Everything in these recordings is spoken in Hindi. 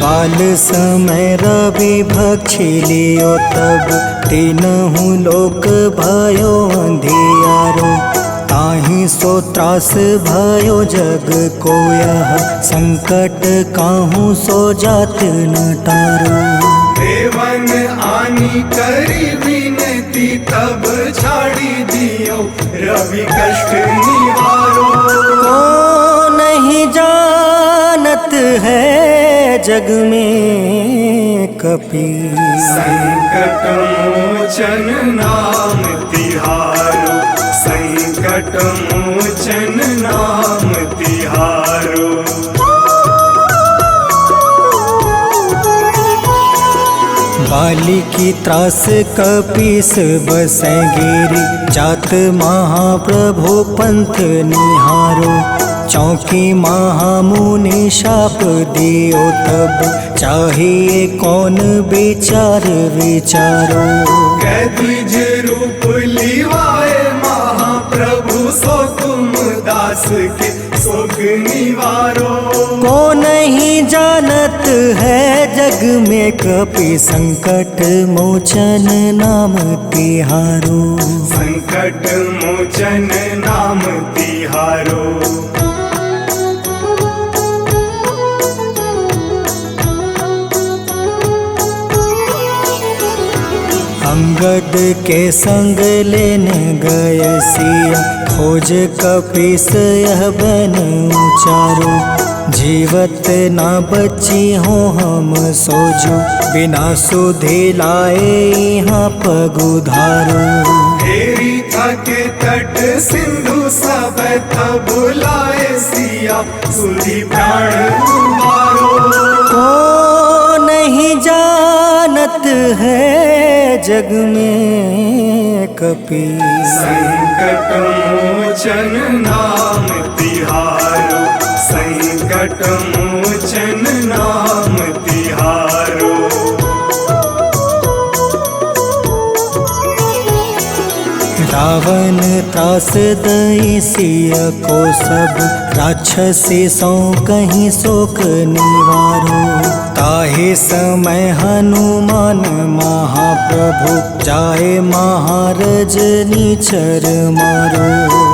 बाल समय रवि भक्षी लियो तब तीनहु लोक भयो अंधियारो। ताहि सो त्रास भयो जग को यह संकट काहू सो जात न टारो। देवन आनी करी विनती तब छाड़ी दियो रवि कष्ट निवारो। को नहीं जानत है जग में कपि संकट मोचन नाम तिहारो। संकट मोचन नाम तिहारो। बाली की त्रास कपीस बसै गिरी। जात महाप्रभु पंथ निहारो। चौकी महामुनि शाप दियो तब चाहिए कौन विचार विचारो। कैदिज रूप लिवाए महाप्रभु सो तुम दास के सुख निवारो। को नहीं जानत है जग में कपि संकट मोचन नाम तिहारो। संकट मोचन नाम तिहारो। अंगद के संग लेने गए सिया। खोज कपीस यह बन उचारो। जीवत ना बची हो हम सोजो। बिना सुधि लाए यहाँ पग उधारो। हेरी थके तट सिंधु सब तब लाए सिया। सुधि प्राण उबारो। को नहीं जानत है जग में कपि संकट मोचन नाम तिहारो। संकट मोचन नाम तिहारो। रावण त्रास दई सिया को सब। राक्षसी सो कहीं शोक निवारो। ताहे समय हनुमान महाप्रभु जाए महारज नीचर मारो।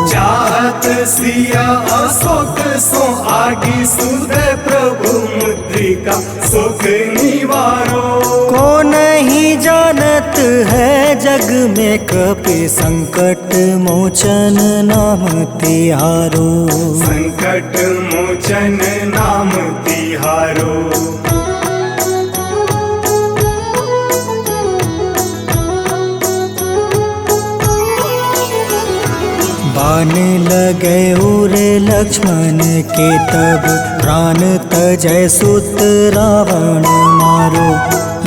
चाहत सिया अशोक सो आगी सुधे प्रभु मुद्रिका सुख निवारो। को नहीं जानत है जग में कपि संकट मोचन नाम तिहारो। संकट मोचन नाम तिहारो। बाण लगे उरे लक्ष्मण के तब। प्राण तजय सुत रावण मारो।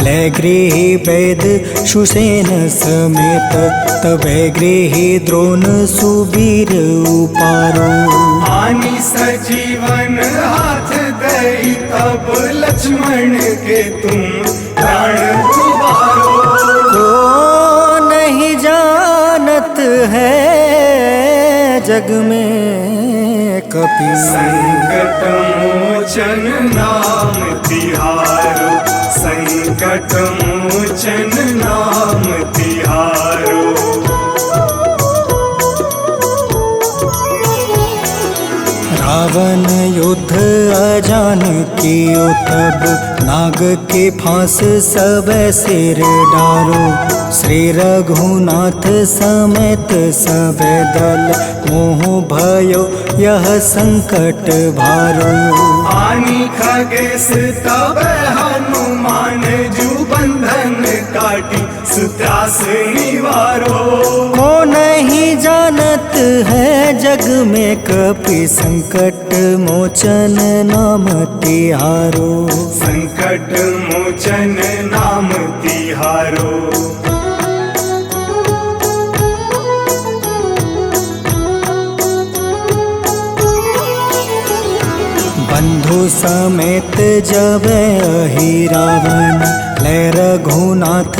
ले गृही वैद सुसेन समेत। तबे गृही द्रोण सुबीर उपारो। आनी सजीवन हाथ गई तब लक्ष्मण के तुम प्राण उबारो। को नहीं जानत है जग में कपि संकट मोचन नाम तिहारो। संकट मोचन नाम तिहारो। रावण युद्ध अजान कियो तब। नाग के फांस सब सिर डारो। श्री रघुनाथ समेत सब दल। मोह भयो यह संकट भारो। आनी खगेश तब हनुमान जू बंधन काटी सुत्रास निवारो। को नहीं जानत है जग में कपि संकट मोचन नाम तिहारो। संकट मोचन नाम तिहारो। बंधु समेत जब अहि रावण। है रघुनाथ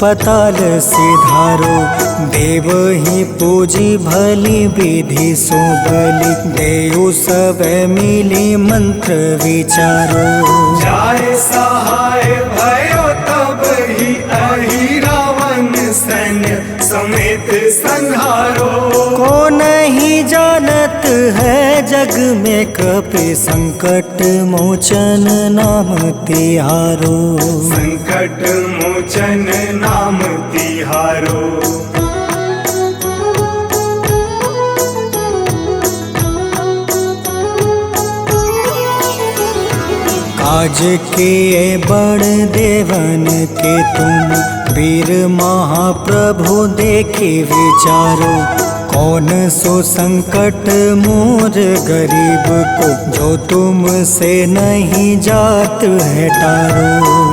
पताल सिधारो। देव ही पूजी भली विधि सुबली, देव सब मिली मंत्र विचारो। जाय सहाय भयो तब ही अहि रावण सैन्य समेत संहारो। को नहीं जानत है जग में कपि संकट मोचन नाम तिहारो। संकट मोचन नाम तिहारो। काज किए बड़ देवन के तुम, वीर महाप्रभु देखी विचारो। कौन सो संकट मोर गरीब को, जो तुम से नहीं जात है टारो।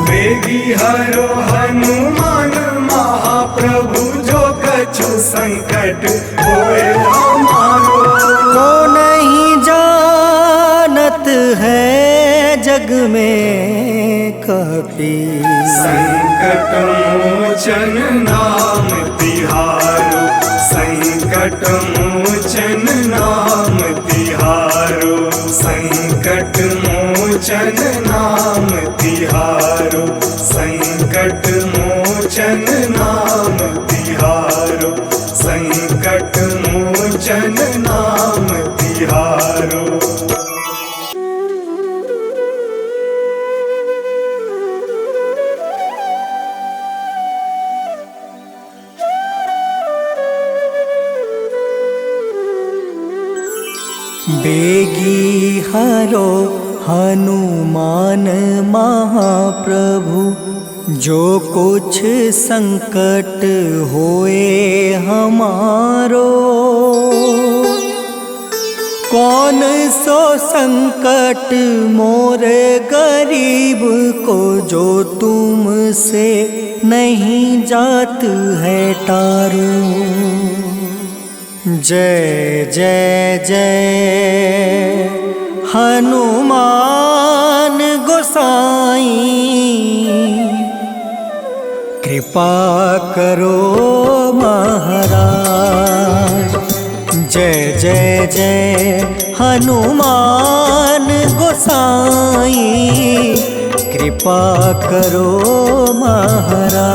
वेगी हरो हनुमान महाप्रभु, जो कछु संकट होए हमारो। को नहीं जानत है जग में कपि, संकट मोचन नाम तिहारो। संकट मोचन नाम तिहारो। संकट मोचन नाम तिहारो। संकट मोचन नाम तिहारो। संकट मोचन नाम तिहारो। बेगी हरो हनुमान महाप्रभु, जो कुछ संकट होए हमारो। कौन सो संकट मोर गरीब को, जो तुम से नहीं जात है टारो। जय जय जय हनुमान गोसाई, कृपा करो महाराज। जय जय जय हनुमान गोसाई, कृपा करो महाराज।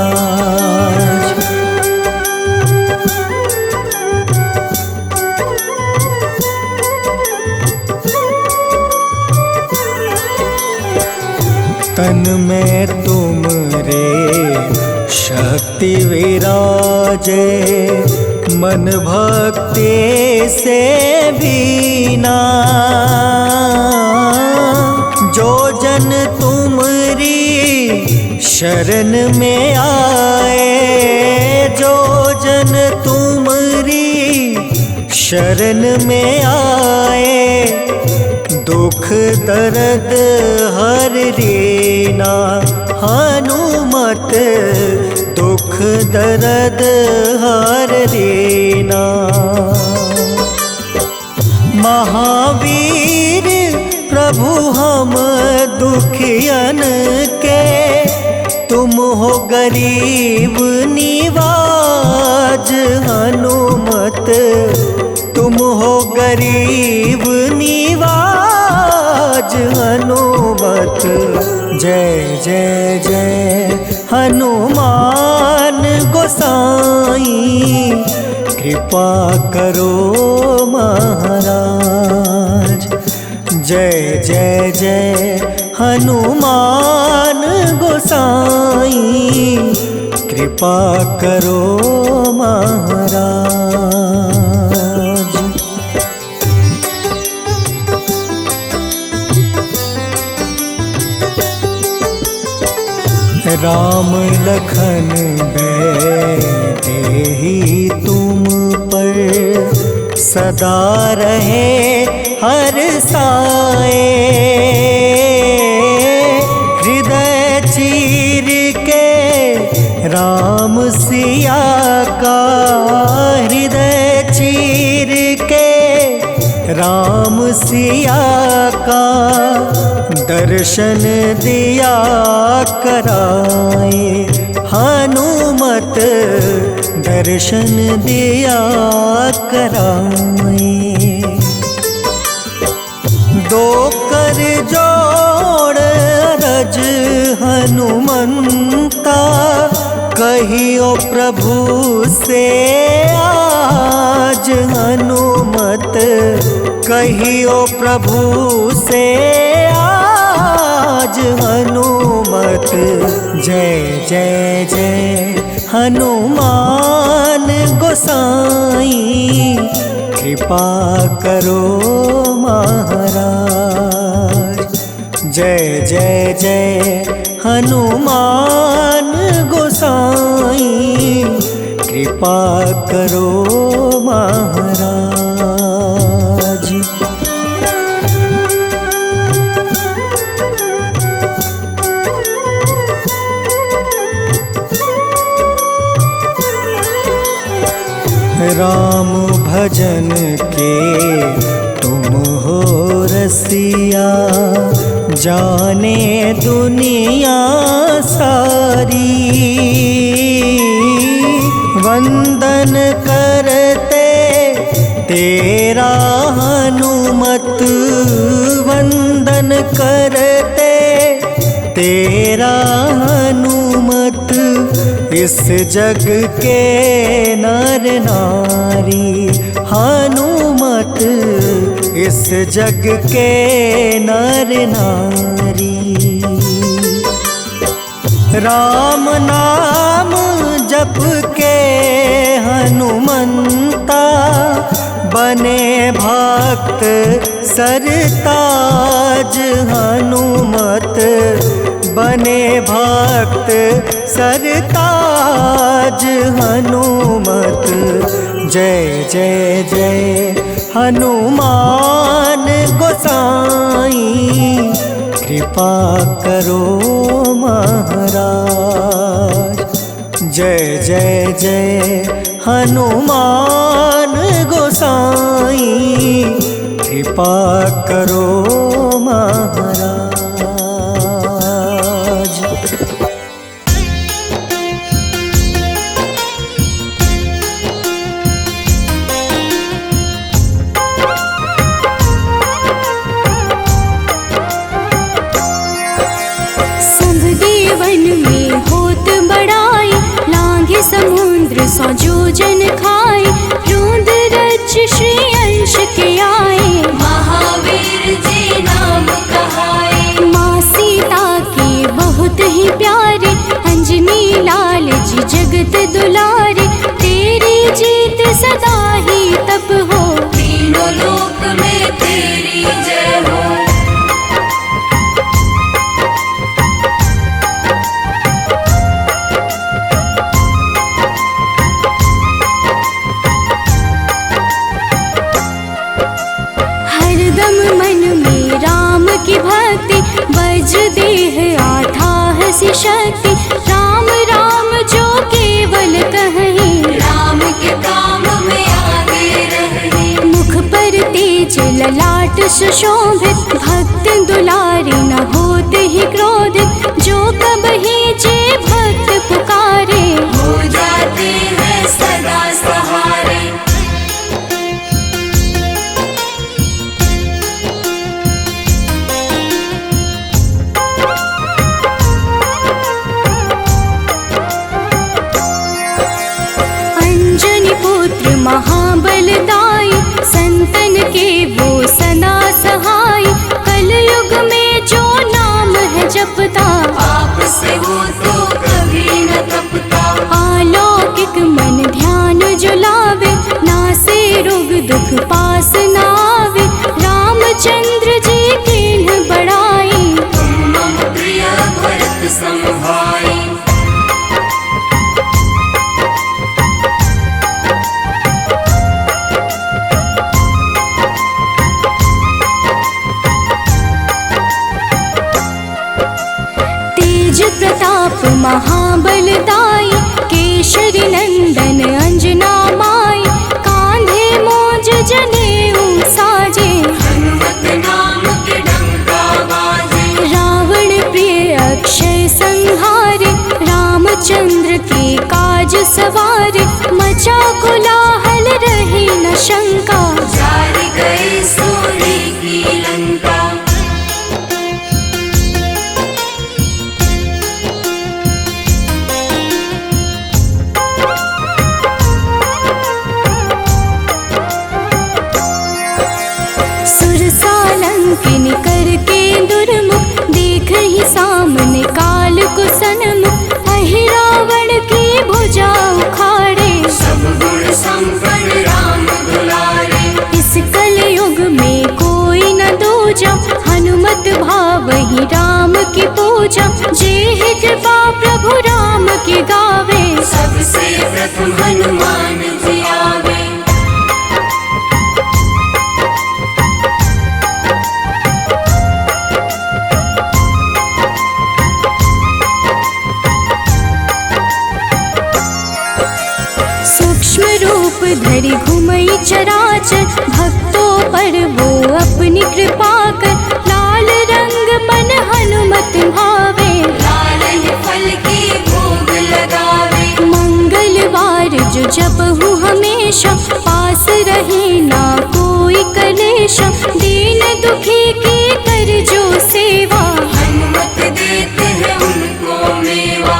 तन में तुम रे शक्ति विराजे, मन भक्ति से बीना। जो जन तुमरी शरण में आए, जो जन तुमरी शरण में आए, दुख दर्द हर रीना। हनुमत दुख दर्द हर रीना। महावीर प्रभु हम दुखियन के, तुम हो गरीब निवाज। हनुमत तुम हो गरीब निवाज। हनुमत जय जय जय हनुमान गोसाई, कृपा करो महाराज। जय जय जय हनुमान गोसाई, कृपा करो महाराज। राम लखन देहि तुम पर, सदा रहे हर साए। हृदय चीर के राम सिया का, हृदय चीर के राम सिया का, दर्शन दिया कराए हनुमत, दर्शन दिया कराए। दो कर जोड़ अरज हनुमंता, कहियो प्रभु से आज हनुमत, कहियो प्रभु से आज हनुमत। जय जय जय हनुमान गोसाई, कृपा करो महाराज। जय जय जय हनुमान गोसाई, कृपा करो महाराज। राम भजन के तुम हो रसिया, जाने दुनिया सारी। वंदन करते तेरा हनुमत, वंदन करते तेरा हनुमत। इस जग के नर नारी हनुमत, इस जग के नर नारी। राम नाम जप के हनुमंता, बने भक्त सरताज हनुमत, बने भक्त सरताज हनुमत। जय जय जय हनुमान गोसाई, कृपा करो महाराज। जय जय जय हनुमान गोसाई, कृपा करो महाराज। समुद्र सौ जोजन खाए, रोंद रज श्री अंश के आए। महावीर जी नाम कहाए, माँ सीता के बहुत ही प्यारे, अंजनी लाल जी जगत दुलारे। तेरी जीत सदा ही तब हो, तीनों लोक में तेरी जय हो। की भक्ति वज्र देह आठाह सी शक्ति, राम राम जो केवल कहीं, राम के काम में आगे रहे। मुख पर तेज ललाट सुशोभित, भक्त दुलारे न होते ही क्रोधित। जो कबहि जे भक्त पुकारे, हो जाते हैं सदा सहारे। महाबलदाई, संतन के वो सदा सहाय। कलयुग में जो नाम है जपता, पाप से वो तो कभी न तपता। अलौकिक मन ध्यान जो लावे, नासे रोग दुख पास न आवे। रामचंद्र जी किन्ह बड़ाई, तुम मम प्रिय भरत सम भाई। प्रताप सवारे, मचा कोलाहल रहे न शंका, जार गए सूर्य की लंका। सुरसालंकिनी करके दुर्मुख, देख ही सामने काल को सन्मुख, अहि रावण की भुजा उखाड़े, सब गुण संपन्न राम दुलारे। इस कलयुग में कोई न दूजा, हनुमत भावहि राम की पूजा, जेहि कृपा प्रभु राम की गावे, सबसे प्रथम हनुमान जी आवे। सूक्ष्म रूप धरि घुमई चराचर, भक्तों पर वो अपनी कृपा कर, लाल रंग मन हनुमत भावे, लाल ही फल की भोग लगावे। मंगलवार जो जपहु हमेशा, पास रहे ना कोई कलेशा, दीन दुखी की कर जो सेवा, हनुमत देते हैं उनको मेवा।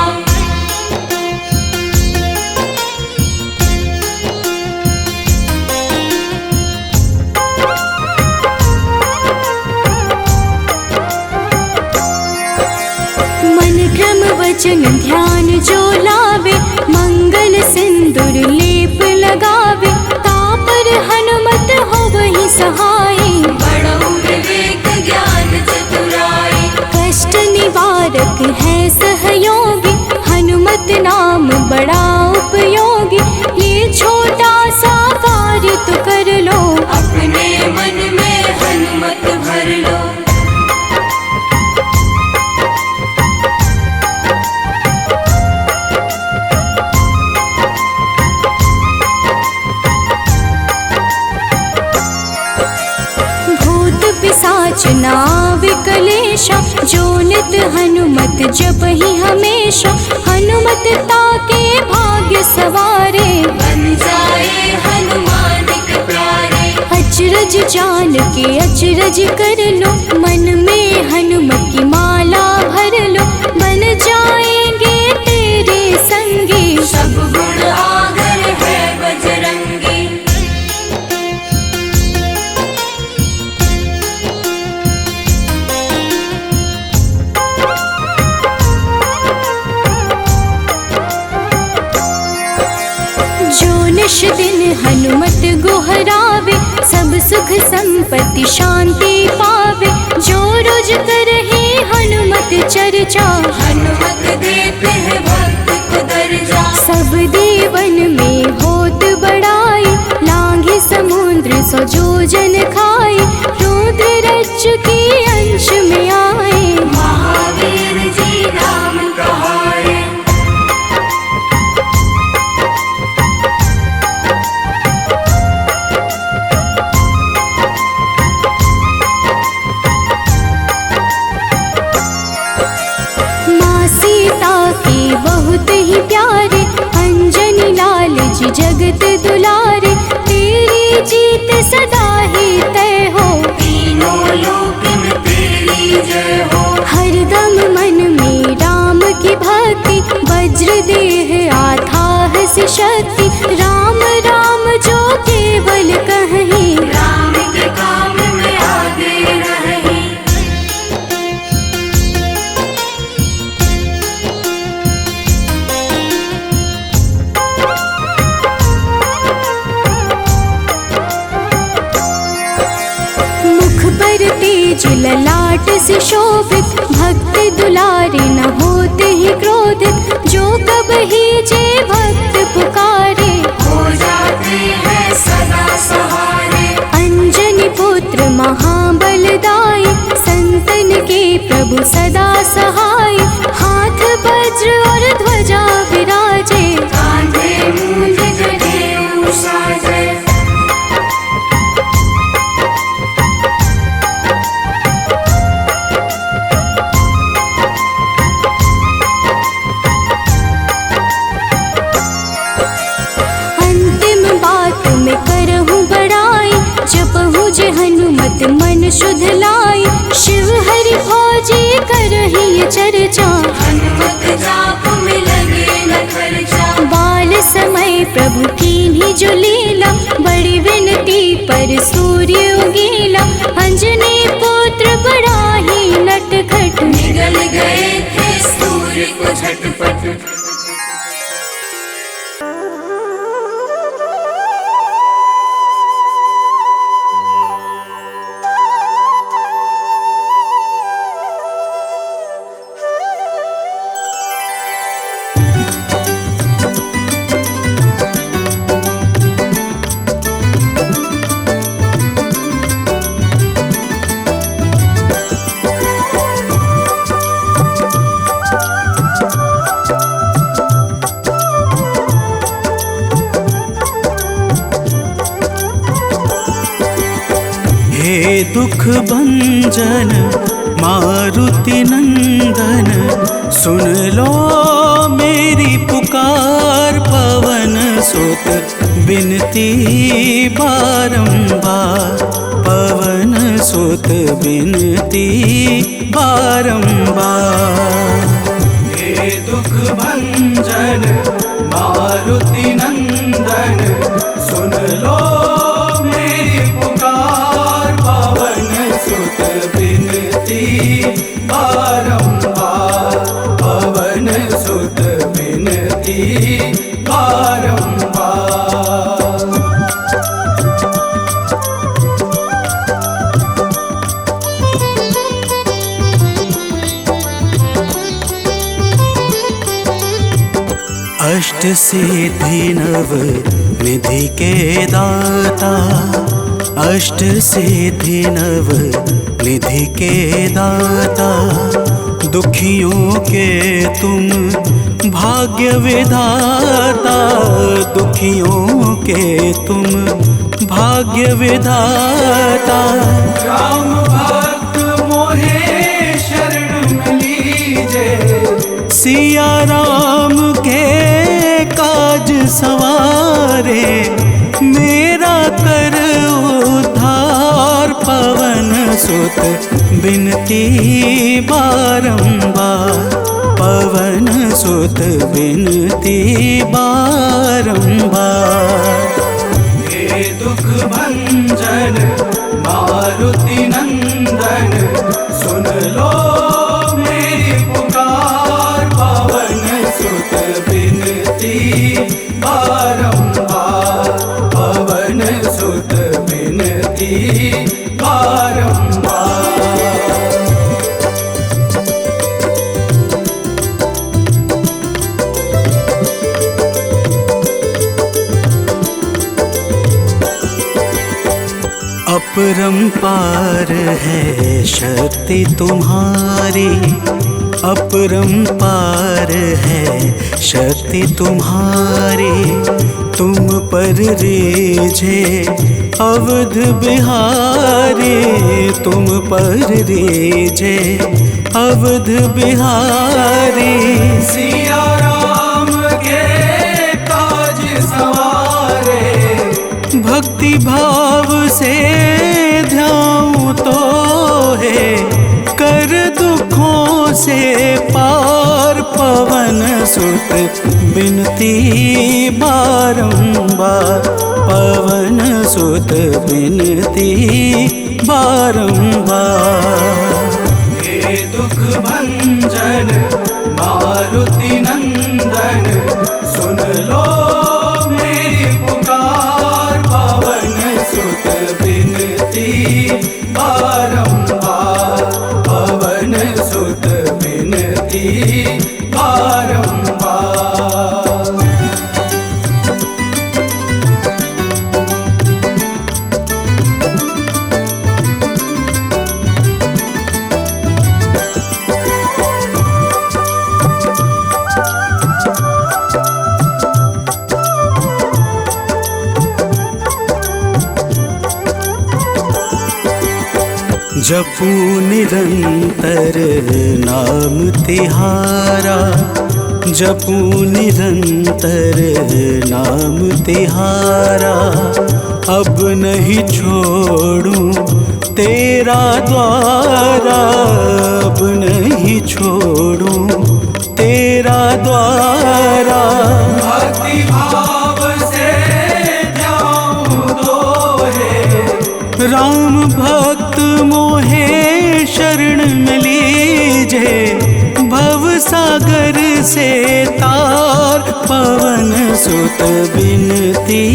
मन क्रम वचन ध्यान जो लावे, मंगल सिंदूर लेप लगावे, तापर हनुमत हो वही सहाय, बड़ो विवेक ज्ञान चतुराई। कष्ट निवारक है सहयोगी, हनुमत नाम बड़ा उपयोगी, ये छोटा सा कार्य तो कर लो, अपने मन में हनुमत भर लो। भूत पिशाच नाव कलेशा, जो नित हनुमत जप ही हमेशा, हनुमत ताके भाग्य सवारे, बन जाए हनुमान के प्यारे। अचरज जान के अचरज कर लो, मन में हनुमत की माला भर लो, बन जाएंगे तेरे संगी, सब गुण आगर है बजरंगी। जो निश दिन हनुमत गोहरावे, सब सुख संपत्ति शांति पावे, जो रोज करहे हनुमत चर्चा, हनुमत देते हैं भक्त को दर्जा। सब देवन में होत बड़ाई, लांघे समुद्र सो जो जन खाए, रुद्र रज की अंश में आए, महावीर जी नाम कहाए। माँ सीता के बहुत ही प्यारे, अंजनी लाल जी जगत दुलारे, तेरी जीत सदा ही तय हो, तीनों लोक में तेरी जय हो। हरदम मन में राम की भक्ति, वज्र देह आथाह से शक्ति, राम राम जो केवल कहीं, राम के काम में आगे रहे। मुख पर तेज ललाट से शोभित, भक्त दुलारे न होते ही क्रोधित, जो कब ही जे भक्त पुकारे, हो जाते हैं सदा सहारे। अंजनी पुत्र महाबलदाई, संतन के प्रभु सदा सहाय, हाथ वज्र और ध्वजा विराजे, कांधे मूंज जनेऊ साजे। नित मन शुद्ध लाई, शिव हरि भोजी करही चर्चा। हनुमत जाप में लगे न खर्चा, बाल समय प्रभु कीन्ही जो लीला, बड़ी विनती पर सूर्य उगीला। अंजनी पुत्र बड़ा ही नटखट, निगल गए थे सूर्य को झटपट। हे दुख भंजन मारुति नंदन, सुन लो मेरी पुकार। पवन सुत बिनती बारंबार, पवन सुत बिनती बारंबार। हे दुख भंजन मारुति नंदन, सुन लो मेरी पुकार। पवन सुत बिनती बारंबार, पवन सुत बिनती बारंबार। अष्ट सिद्धि नव निधि के दाता, अष्ट सिद्धि नव निधि के दाता। दुखियों के तुम भाग्य विधाता, दुखियों के तुम भाग्य विधाता। राम भक्त मोहे शरण लीजे, सिया राम के काज सवारे। मेरा कर उद्धार, पवन सुत बिनती बारंबार, पवन सुत बिनती बारंबार। हे दुख भंजन मारुति नंदन, सुन लो मेरी पुकार। पवन सुत बिनती बारंबार, पवन सुत बिनती बारंबार। अपरंपार है शक्ति तुम्हारी, अपरंपार है शक्ति तुम्हारी। तुम पर रीझे अवध बिहारी, तुम पर रीझे अवध बिहारी। सिया राम के काज सवारे, भक्ति भाव से ध्याऊं तो है, कर दुखों से पार। पवन सुत बिनती बारंबार, पवन सुत बिनती बारंबार। हे दुख भंजन मारुति नंदन, सुन लो मेरी पुकार। पवन सुत बिनती बारंबार, पवन सुत बिनती बारंबार। जपू निरंतर नाम तिहारा, जपू निरंतर नाम तिहारा। अब नहीं छोड़ूं तेरा द्वारा अब नहीं छोड़ूं, तेरा द्वारा भक्ति भाव से जाऊं दोहे। राम भक्त मोहे शरण में लीजे, भव सागर से तार पवन सुत बिनती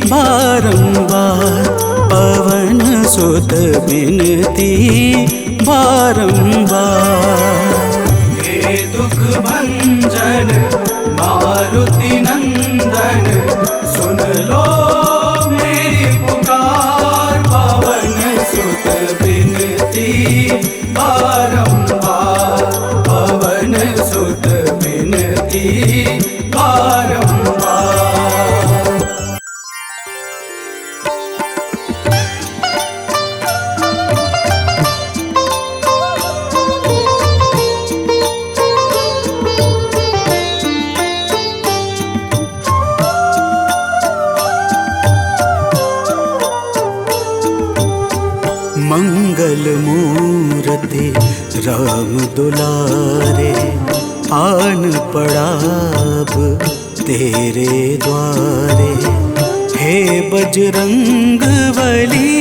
बारंबार, पवन सुत बिनती बारंबार। हे दुख भंजन मारुति नंदन, सुन लो मेरी पुकार, पवन सुत बिनती बारंबार, पवन सुत बिनती बारंबार। मंगल मूर्ति राम दुलारे, आन पड़ा अब तेरे द्वारे। हे बजरंग बली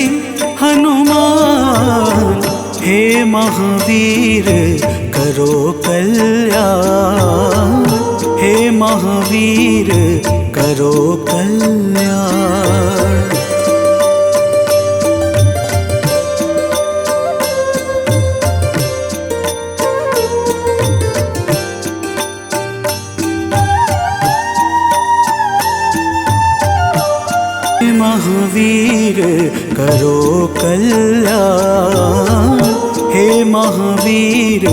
हनुमान, हे महावीर करो कल्याण, हे महावीर करो कल्याण। महावीर करो कल्याण, हे महावीर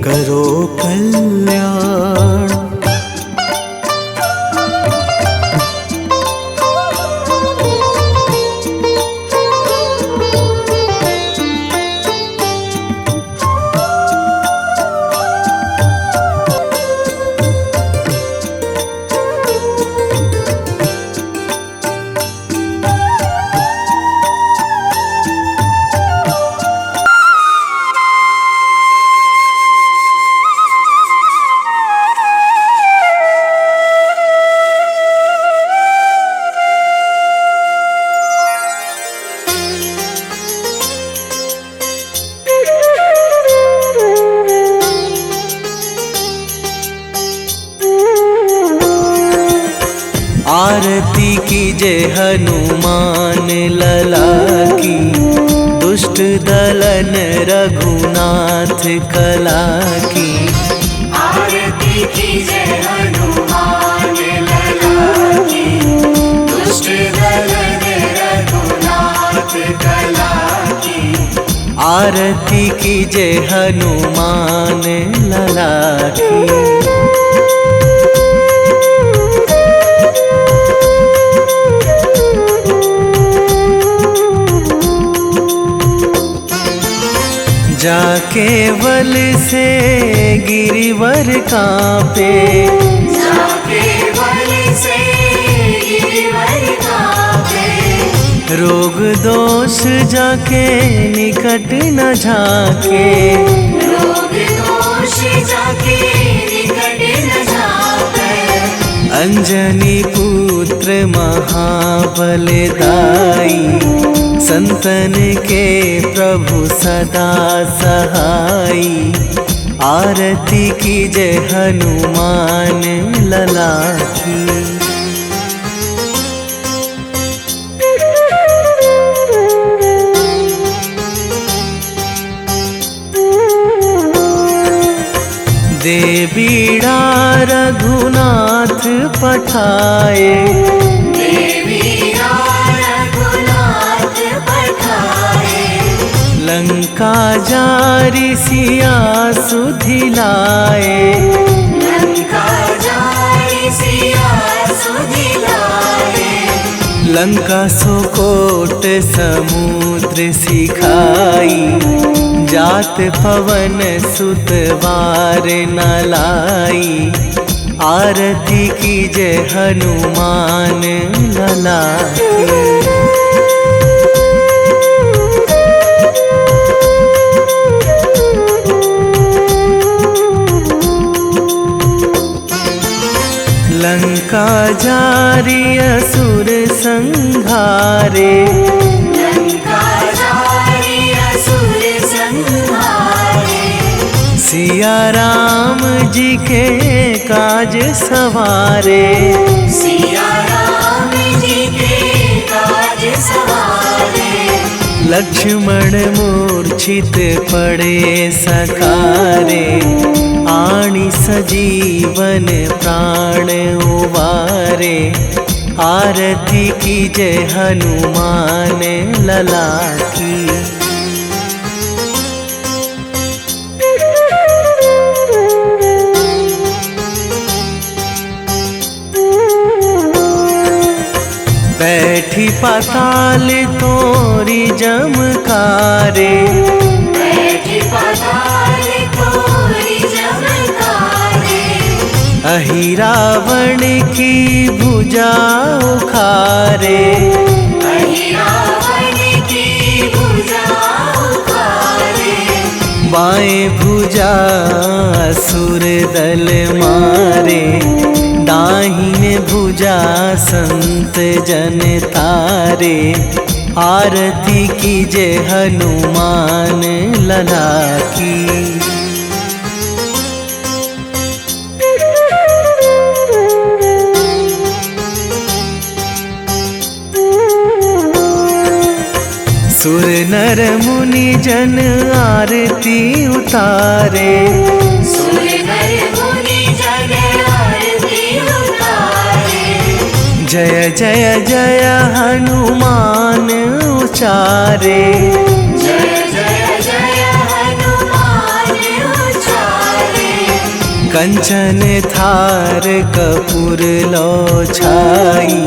करो कल्याण। आरती कीजे हनुमान लला की, दुष्ट दलन रघुनाथ कला की। आरती कीजे हनुमान लला की, दुष्ट दलन रघुनाथ कला की। आरती कीजे हनुमान लला की। जाके बल से गिरिवर कांपे, जाके बल से गिरिवर कांपे। रोग दोष जाके निकट न झाके, रोग दोष जाके निकट न झाके। अंजनी पुत्र महाबलदाई, संतन के प्रभु सदा सहाई। आरती कीजे हनुमान लला की। दे बीड़ा रघुनाथ पठाए, लंका जारी सिया सुधिलाए, लंका जारी सिया सुधिलाए। लंका सुकोट समुद्र सिखाई, जात पवन सुत वार न लाई। आरती कीजे हनुमान लला की। लंका जारी असुर संहारे, लंका जारी असुर संहारे। सिया राम जी के काज सवारे, सिया राम जी के काज सवारे। लक्ष्मण मूर्छित पड़े सकारे, आणी सजीवन प्राण उबारे। आरती कीजय हनुमान लला की। बैठी पाताल तोरी जमकारे, बैठी पाताल तोरी जमकारे। अहि रावण की भुजा उखारे, अहि रावण की भुजा उखारे। बाएं भुजा असुर दल मारे, दाहिने भुजा संत जन तारे। आरती कीजय हनुमान लला की। सुर नर मुनि जन आरती उतारे, सुर नर मुनि जन आरती उतारे। जय जय जय हनुमान उचारे, जय जय जय हनुमान उचारे। कंचन थार कपूर लो छाई,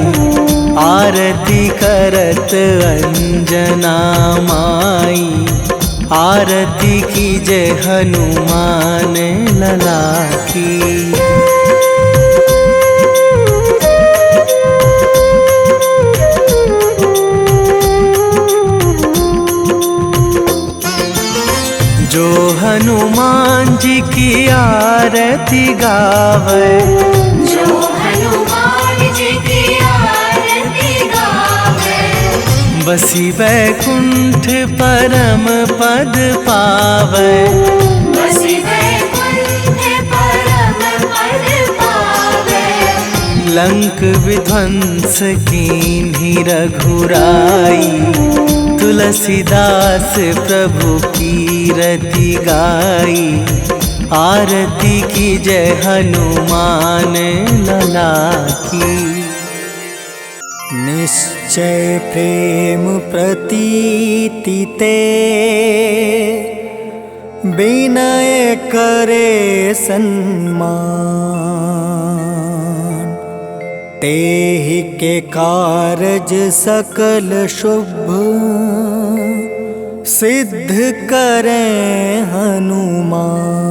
आरती करत अंजना माई। आरती कीजय हनुमान लला की। जो हनुमान जी की आरती गावे, जो हनुमान जी की आरती गावे। बसी वैकुंठ परम पद पावे, बसी वैकुंठ परम पद पावे। लंक विध्वंस कीन्ही रघुराई, तुलसीदास प्रभु की रति गाई। आरती कीजय हनुमान लला की। निश्चय प्रेम प्रतीति ते, विनय करे सन्मान। तेहि के कारज सकल शुभ, सिद्ध करें हनुमान।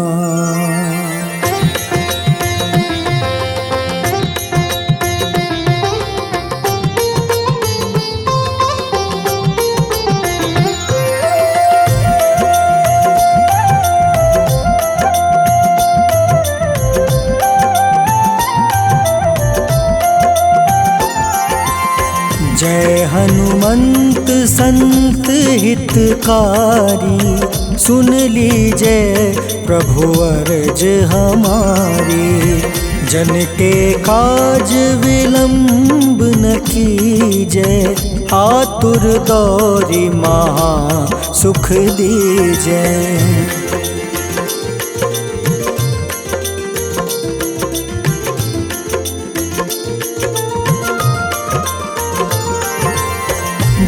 जय हनुमंत संत हितकारी, सुन लीजय प्रभु अर्ज हमारी। जन के काज विलंब न कीजय, आतुर दौरी महा सुख दीजय।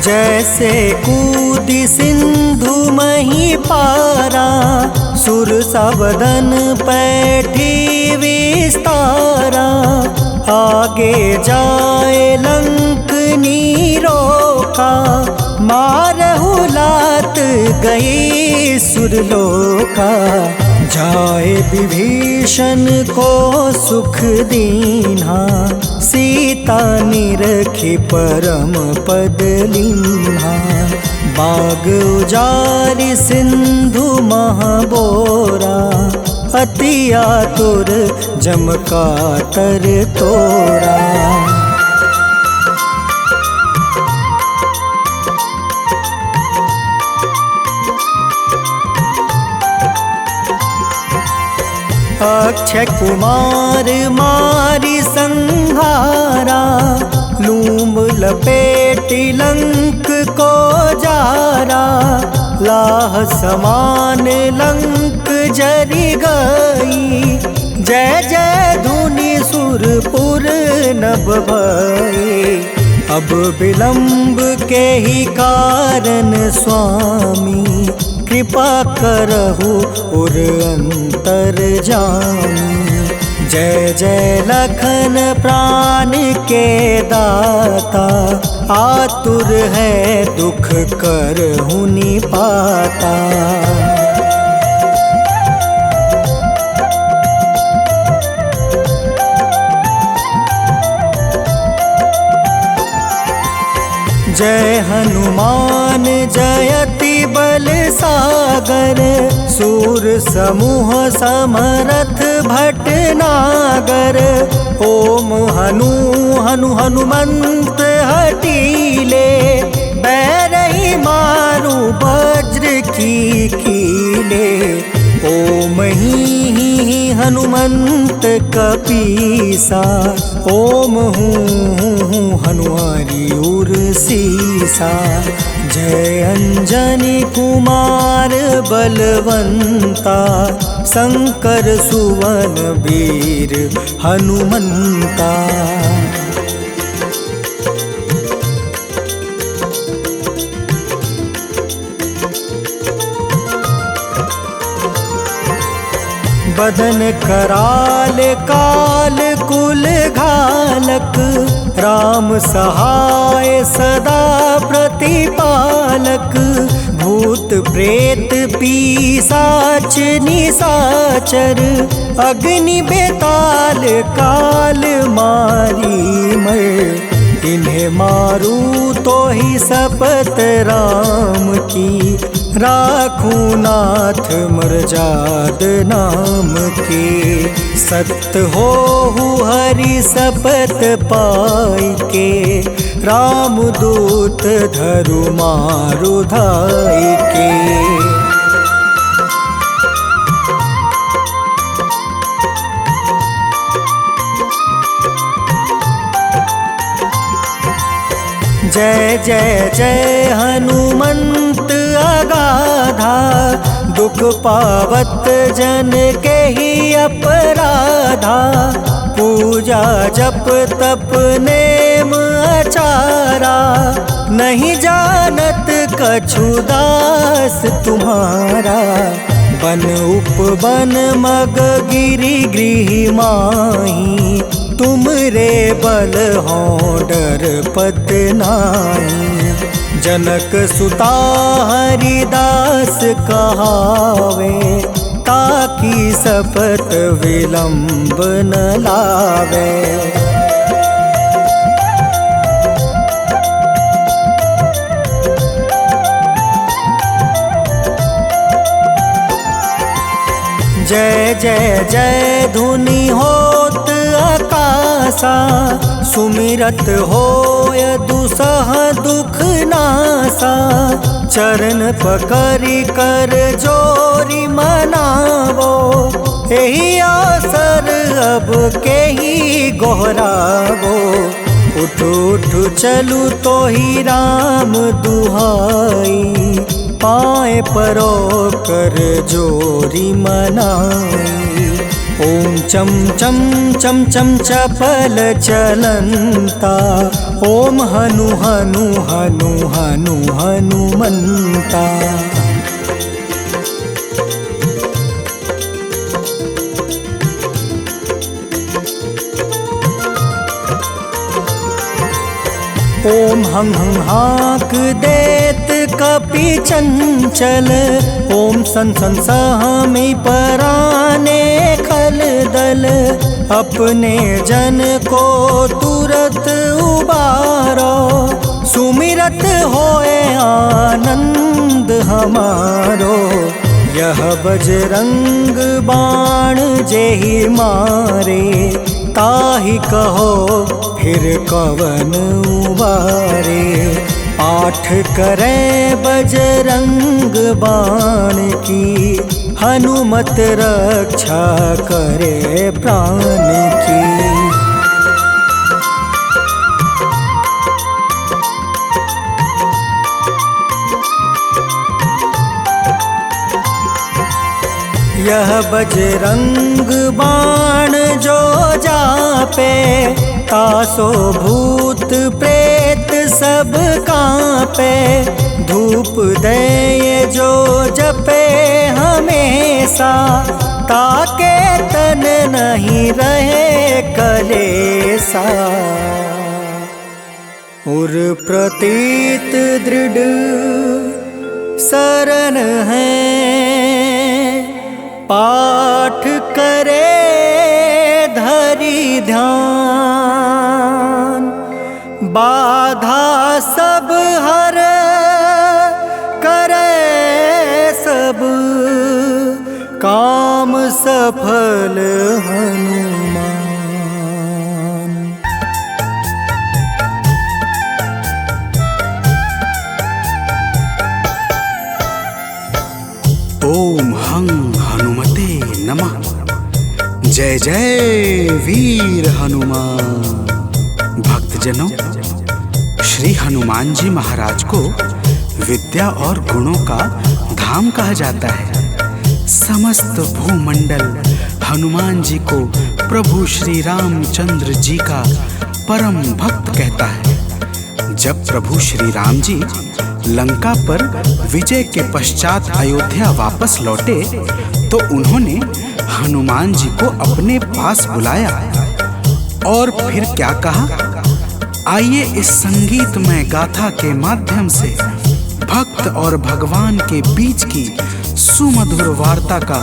जैसे कूदी सिंधु मही पारा, सुरसा बदन पैठी विस्तारा। आगे जाए लंक नीरोका, मारहु लात गई सुरलोका। जाए विभीषण को सुख दीन्हा, सीता निरखी परम पद लीन्हा। बाग उजारि सिंधु महाबोरा, अति आतुर जम का तर तोरा। अक्षय कुमार मारी संहारा, लूम लपेटी लंक को जारा। लाह समान लंक जरी गई, जय जय धुनि सुरपुर नभ भई। अब विलंब के ही कारण स्वामी, कृपा करहु उर अंतर जामी। जय जय लखन प्राण के दाता, आतुर है दुख करहु निपाता। जय हनुमान जयति बल सागर, सूर समूह समरथ भटनागर। ओम हनु हनु हनुमंत हटीले, बैरही मारू वज्र की कीले। ओम ही हनुमंत कपीसा, ओम हूँ हनुमारी उर सीसा। जय अंजनी कुमार बलवंता, शंकर सुवन वीर हनुमंता। बदन कराल काल कुल घालक, राम सहाय सदा प्रतिपालक। भूत प्रेत पिशाच निशाचर, अग्नि बेताल काल मारी मर। इन्हें मारू तो ही शपथ राम की, राखूं नाथ मर्जाद नाम के। सत्य हो हरि शपथ पाई के, राम दूत धरु मारु धाई के। जय जय जय हनुमंत अगाधा, दुख पावत जन के ही अपराधा। पूजा जप तप नेम आचारा, नहीं जानत कछु दास तुम्हारा। बन उपवन मग गिरि गृह माही, तुम रे बल हो डर पत नाई। जनक सुता हरिदास कहावे, ताकि शपथ विलंब न लावे। जय जय जय धुनि होत आकाशा, सुमिरत होय दुसह दुख नासा। चरण पकड़ि कर जोरी मनावो, एही आसर अब के ही गोहरावो। उठ उठ चलू तो ही राम दुहाई, पाए परो कर जोरी मनाई। ओम चम चम चम चम चपल चलंता, ओम हनु हनु हनु हनु हनुमंता। ओम हं हं हाक देत कपि चंचल, ओम सन सन सहमी पराने खल दल। अपने जन को तुरत उबारो, सुमिरत होए आनंद हमारो। यह बजरंग बाण जेहि मारे, ताहि कहो फिर कवन उबारे। पाठ करे बजरंग बाण की, हनुमत रक्षा करे प्राण की। यह बजरंग बाण जो जापे, तासो भूत प्रेत सब कांपे। धूप दे जो जपे हमेशा, ताके तन नहीं रहे कलेसा। उर प्रतीत दृढ़ शरण है, पाठ करे धरि ध्यान। बाधा सब हर करे सब, काम सफल हनुमान। ओम हं हनुमते नमः। जय जय वीर हनुमान। भक्तजनों, श्री हनुमान जी महाराज को विद्या और गुणों का धाम कहा जाता है। समस्त भूमंडल हनुमान जी को प्रभु श्री रामचंद्र जी का परम भक्त कहता है। जब प्रभु श्री राम जी लंका पर विजय के पश्चात अयोध्या वापस लौटे, तो उन्होंने हनुमान जी को अपने पास बुलाया और फिर क्या कहा, आइए इस संगीतमय गाथा के माध्यम से भक्त और भगवान के बीच की सुमधुर वार्ता का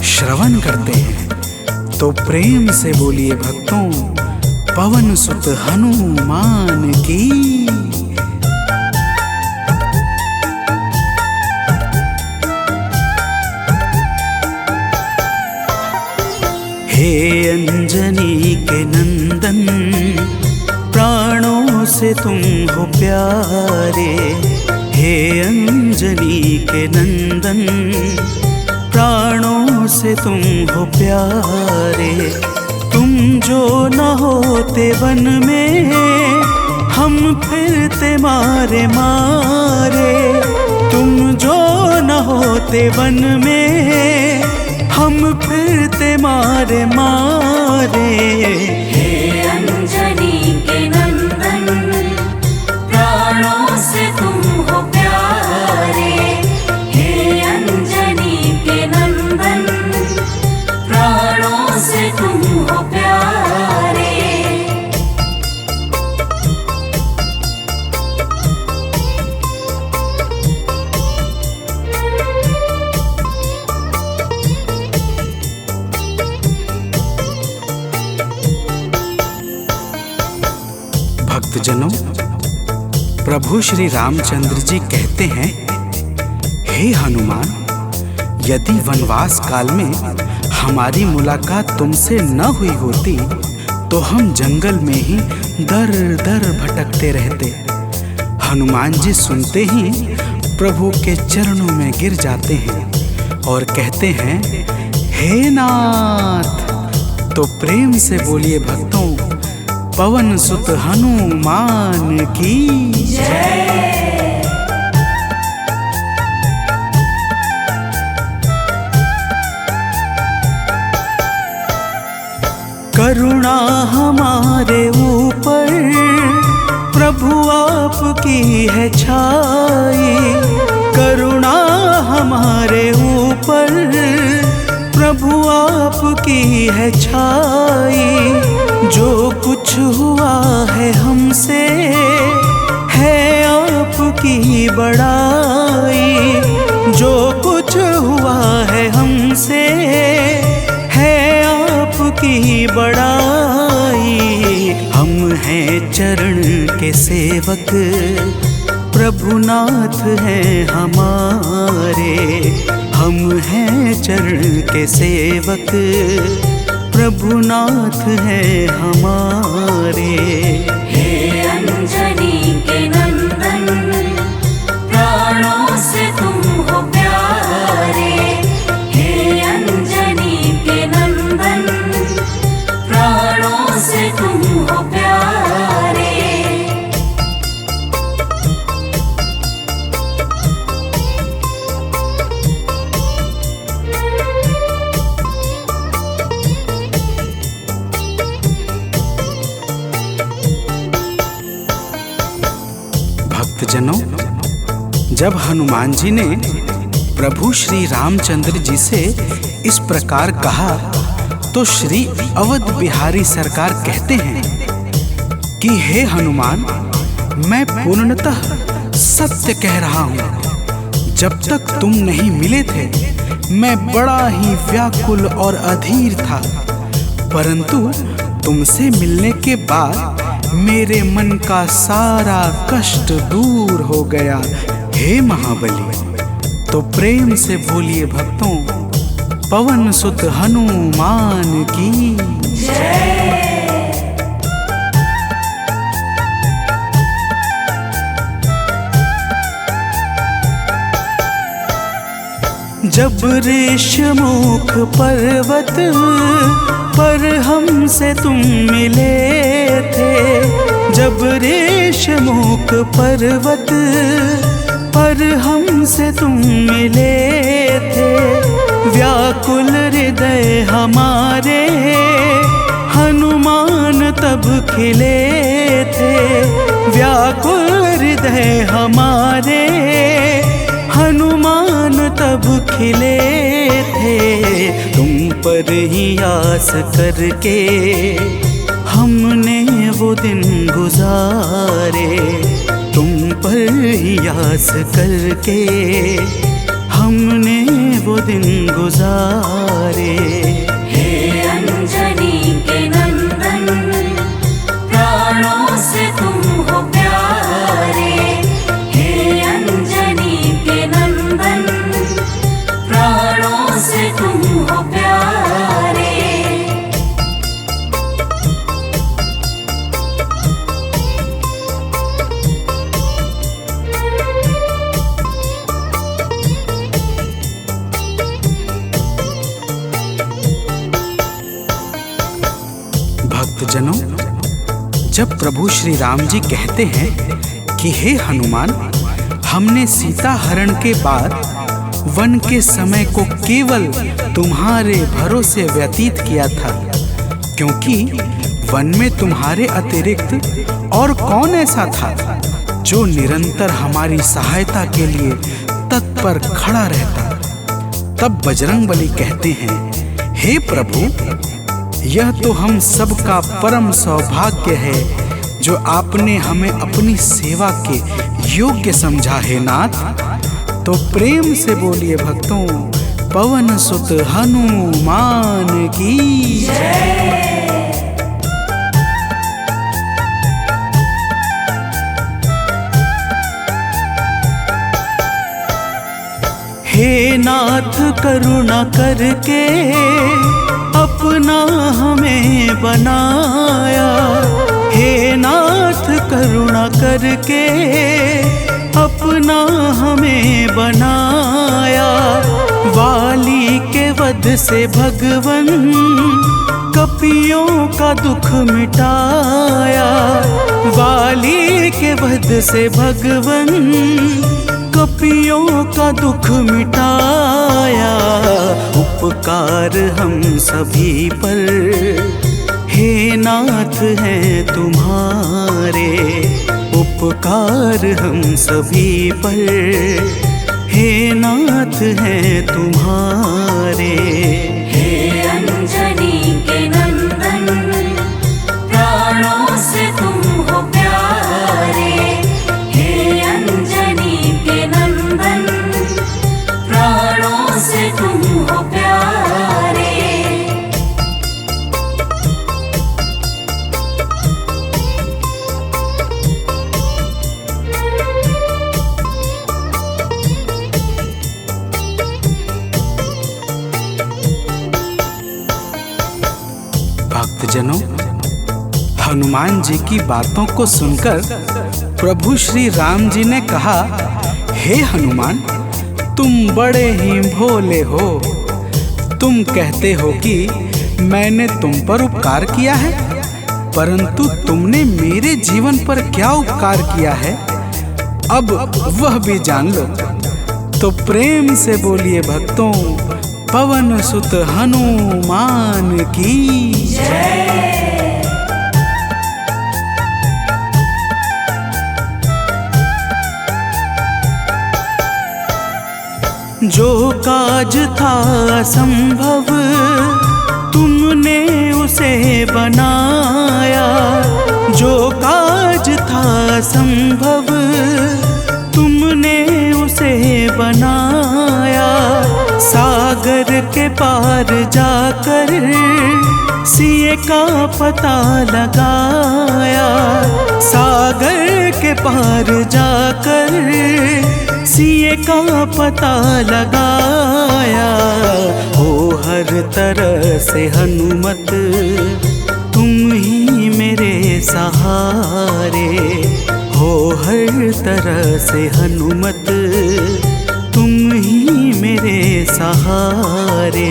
श्रवण करते हैं। तो प्रेम से बोलिए भक्तों, पवन सुत हनुमान की। हे अंजनी के नंदन, प्राणों से तुम हो प्यारे। हे अंजनी के नंदन, प्राणों से तुम हो प्यारे। तुम जो न होते वन में, हम फिरते मारे मारे। तुम जो न होते वन में, हम फिरते मारे मारे। हे अंजनी के नंदन, प्राणों से तुम हो प्यारे। हे अंजनी के नंदन, प्राणों से तुम हो प्यारे। भक्तजनों, प्रभु श्री रामचंद्र जी कहते हैं, हे हनुमान, यदि वनवास काल में हमारी मुलाकात तुमसे न हुई होती, तो हम जंगल में ही दर दर भटकते रहते। हनुमान जी सुनते ही प्रभु के चरणों में गिर जाते हैं और कहते हैं, हे नाथ। तो प्रेम से बोलिए भक्तों, पवन सुत हनुमान की जय। करुणा हमारे ऊपर प्रभु आपकी है छाई। करुणा हमारे ऊपर प्रभु आपकी है छाई। जो कुछ हुआ है हमसे है आपकी बड़ाई। जो कुछ हुआ है हमसे है आपकी बड़ाई। हम हैं चरण के सेवक, प्रभुनाथ हैं हमारे। हम हम हैं चरण के सेवक, प्रभुनाथ है हमारे। हे अंजनी के नंदन, प्राणों से तुम हो प्यारे। हे अंजनी के नंदन, प्राणों से तुम हो प्यारे। भक्तजनों, जब हनुमान जी ने प्रभु श्री रामचंद्र जी से इस प्रकार कहा तो श्री अवध बिहारी सरकार कहते हैं कि हे हनुमान, मैं पूर्णतः सत्य कह रहा हूँ। जब तक तुम नहीं मिले थे मैं बड़ा ही व्याकुल और अधीर था, परंतु तुमसे मिलने के बाद मेरे मन का सारा कष्ट दूर हो गया। हे महाबली, तो प्रेम से बोलिए भक्तों, पवन सुत हनुमान की जय। जब ऋषमुख पर्वत पर हमसे तुम मिले थे, जब ऋषमुख पर्वत पर हमसे तुम मिले थे, व्याकुल हृदय हमारे हनुमान तब खिले थे। व्याकुल हृदय हमारे हनुमान तब खिले थे। तुम पर ही आस करके हमने वो दिन गुजारे, तुम पर ही आस करके हमने वो दिन गुजारे। हे अंजनी के नंदन, प्राणों से तुम हो प्यारे। हे अंजनी के नंदन, प्राणों से तुम हो प्यारे। भक्तजनों, जब प्रभु श्री राम जी कहते हैं कि हे हनुमान, हमने सीता हरण के बाद वन के समय को केवल तुम्हारे भरोसे व्यतीत किया था, क्योंकि वन में तुम्हारे अतिरिक्त और कौन ऐसा था जो निरंतर हमारी सहायता के लिए तत्पर खड़ा रहता। तब बजरंगबली कहते हैं, हे प्रभु, यह तो हम सबका परम सौभाग्य है जो आपने हमें अपनी सेवा के योग्य समझा है नाथ। तो प्रेम से बोलिए भक्तों, पवन सुत हनुमान की जय। हे नाथ करुणा करके अपना हमें बनाया, हे नाथ करुणा करके अपना हमें बनाया। वाली के वध से भगवन कपियों का दुख मिटाया, वाली के वध से भगवन कपियों का दुख मिटाया। उपकार हम सभी पर हे नाथ हैं तुम्हारे, उपकार हम सभी पर हे नाथ हैं तुम्हारे। हे अंजनी के नंदन, प्राणों से तुम हो प्यारे। हे अंजनी के नंदन, प्राणों से तुम हो प्यारे। हनुमान जी की बातों को सुनकर प्रभु श्री राम जी ने कहा, हे हनुमान, तुम बड़े ही भोले हो। तुम कहते हो कि मैंने तुम पर उपकार किया है, परंतु तुमने मेरे जीवन पर क्या उपकार किया है, अब वह भी जान लो। तो प्रेम से बोलिए भक्तों, पवन सुत हनुमान की जय। जो काज था संभव तुमने उसे बनाया, जो काज था संभव तुमने उसे बनाया। सागर के पार जाकर सिए का पता लगाया, सागर के पार जाकर सिए का पता लगाया। हो हर तरह से हनुमत तुम ही मेरे सहारे, हो हर तरह से हनुमत तुम ही मेरे सहारे।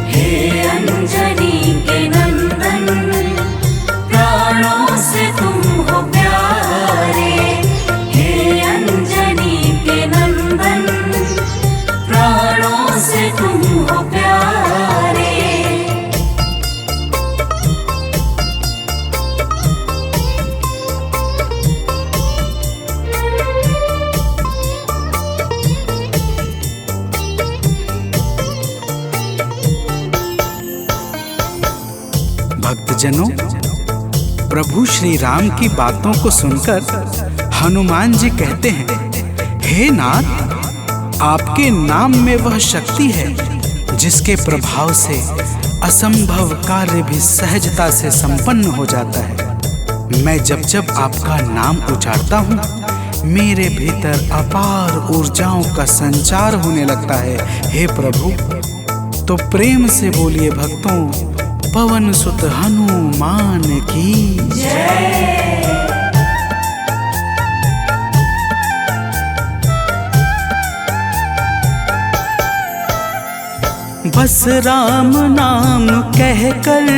हे अंजनी के नंदन, प्राणों से तुम हो प्यारे। हे अंजनी के नंदन, प्राणों से तुम हो प्यारे। भक्तजनों, प्रभु श्री राम की बातों को सुनकर हनुमान जी कहते हैं, हे नाथ, आपके नाम में वह शक्ति है जिसके प्रभाव से असंभव कार्य भी सहजता से संपन्न हो जाता है। मैं जब जब आपका नाम उच्चारता हूँ, मेरे भीतर अपार ऊर्जाओं का संचार होने लगता है। हे प्रभु, तो प्रेम से बोलिए भक्तों, पवन सुत हनुमान की जय। बस राम नाम कहकर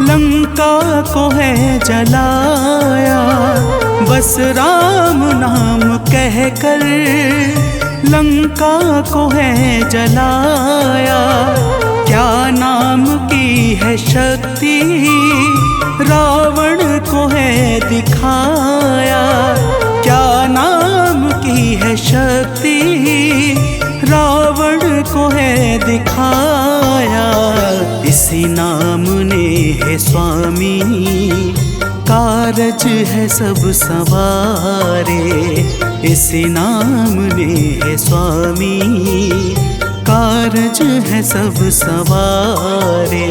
लंका को है जलाया, बस राम नाम कहकर लंका को है जलाया। क्या नाम की है शक्ति रावण को है दिखाया, क्या नाम की है शक्ति रावण को है दिखाया। इसी नाम ने है स्वामी कारज है सब सवारे, इसी नाम ने है स्वामी कारज है सब सवारे।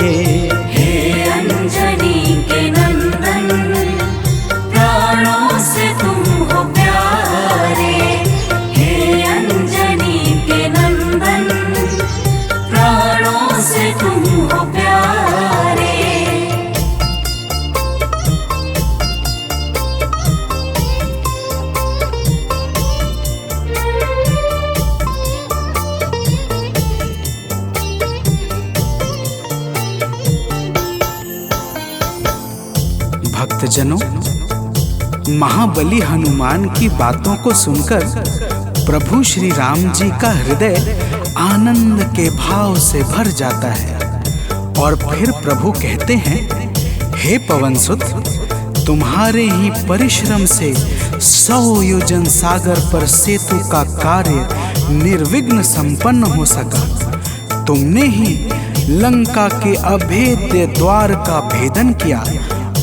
हे अंजनी के नंदन, प्राणों से तुम हो प्यारे। हे अंजनी के नंदन, प्राणों से तुम हो प्यारे। भक्तजनों, महाबली हनुमान की बातों को सुनकर प्रभु श्री राम जी का हृदय आनंद के भाव से भर जाता है और फिर प्रभु कहते हैं, हे पवनसुत, तुम्हारे ही परिश्रम से 100 योजन सागर पर सेतु का कार्य निर्विघ्न संपन्न हो सका। तुमने ही लंका के अभेद्य द्वार का भेदन किया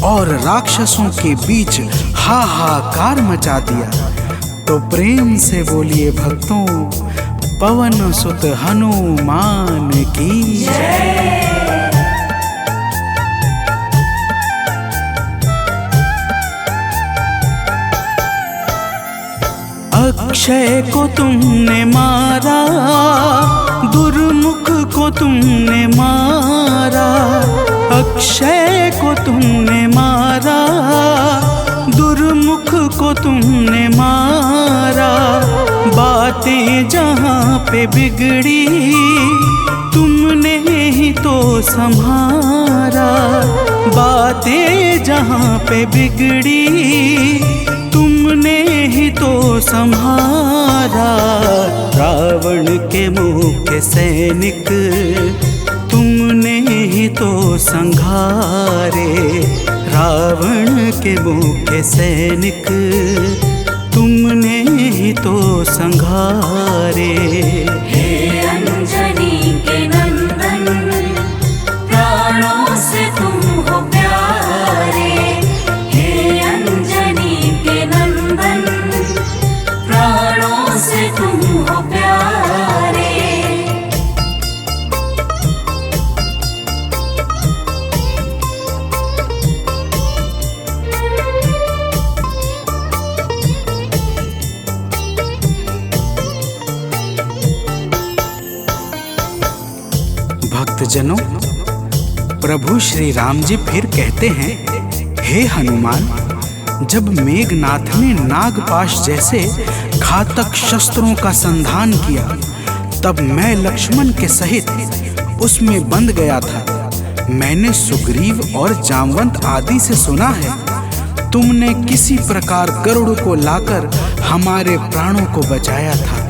और राक्षसों के बीच हाहाकार मचा दिया। तो प्रेम से बोलिए भक्तों, पवन सुत हनुमान की जय। अक्षय को तुमने मारा, दुर्मुख को तुमने मारा, अक्षय को तुमने मारा, दुर्मुख को तुमने मारा। बातें जहाँ पे बिगड़ी तुमने ही तो संभारा। बातें जहाँ पे बिगड़ी तुमने ही तो संभारा। रावण के मुख्य सैनिक तुमने ही तो संघारे। रावण के मुख्य सैनिक तुमने ही तो संघारे। हे अंजनी के नंदन, प्राणों से तुम हो प्यारे। हे अंजनी के नंदन, प्राणों से तुम हो प्यारे। भक्तजनों, प्रभु श्री राम जी फिर कहते हैं, हे हनुमान, जब मेघनाथ ने नागपाश जैसे घातक शस्त्रों का संधान किया, तब मैं लक्ष्मण के सहित उसमें बंध गया था। मैंने सुग्रीव और जामवंत आदि से सुना है, तुमने किसी प्रकार गरुड़ को लाकर हमारे प्राणों को बचाया था।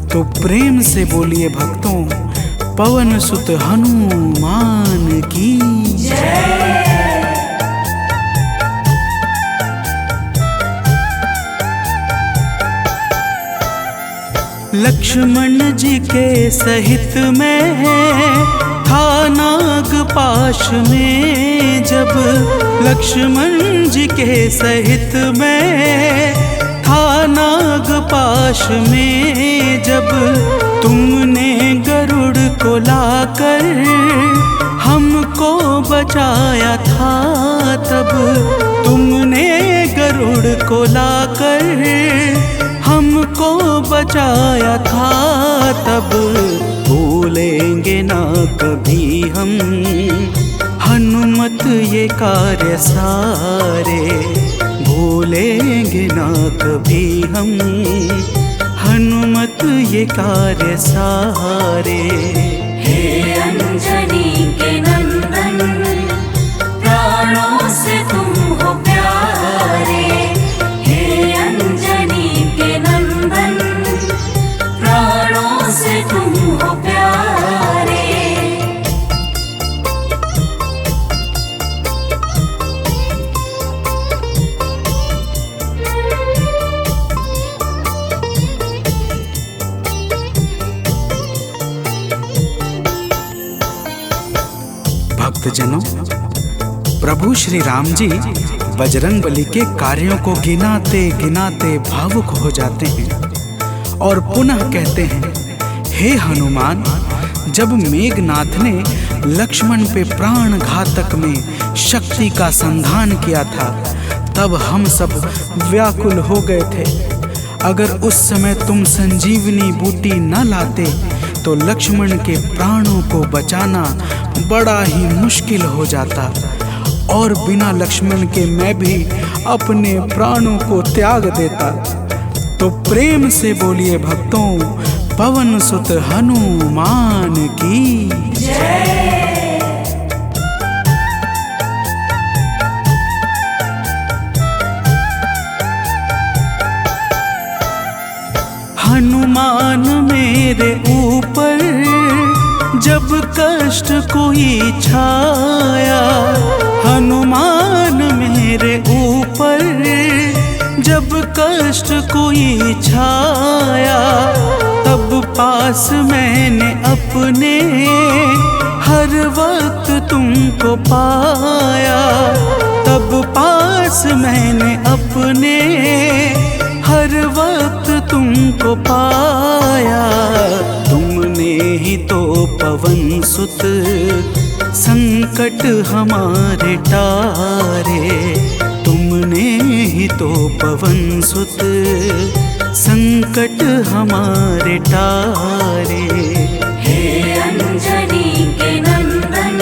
तो प्रेम से बोलिए भक्तों, पवन सुत हनुमान की जय। लक्ष्मण जी के सहित में था नागपाश में जब। लक्ष्मण जी के सहित में था नागपाश में जब। तुमने गरुड़ को लाकर हमको बचाया था तब। तुमने गरुड़ को लाकर हमको बचाया था तब। भूलेंगे ना कभी हम हनुमत ये कार्य सारे। भूलेंगे ना कभी हम हनुमत ये कार्य सारे। हे अंजनी के नंदन, प्राणों से तुम हो प्यारे। हे अंजनी के नंदन, प्राणों से तुम हो प्यारे। भक्तजनों, प्रभु श्री राम जी बजरंगबली के कार्यों को गिनाते गिनाते भावुक हो जाते हैं और पुनः कहते हैं, हे हनुमान, जब मेघनाथ ने लक्ष्मण पे प्राण घातक में शक्ति का संधान किया था, तब हम सब व्याकुल हो गए थे। अगर उस समय तुम संजीवनी बूटी न लाते तो लक्ष्मण के प्राणों को बचाना बड़ा ही मुश्किल हो जाता और बिना लक्ष्मण के मैं भी अपने प्राणों को त्याग देता। तो प्रेम से बोलिए भक्तों, पवन सुत हनुमान की जय। हनुमान मेरे ऊपर जब कष्ट कोई छाया। हनुमान मेरे ऊपर जब कष्ट कोई छाया, तब पास मैंने अपने हर वक्त तुमको पाया। तब पास मैंने अपने हर वक्त तुमको पाया। तुमने ही तो पवन सुत संकट हमारे टारे। तुमने ही तो पवन सुत संकट हमारे टारे। हे अंजनी के नंदन,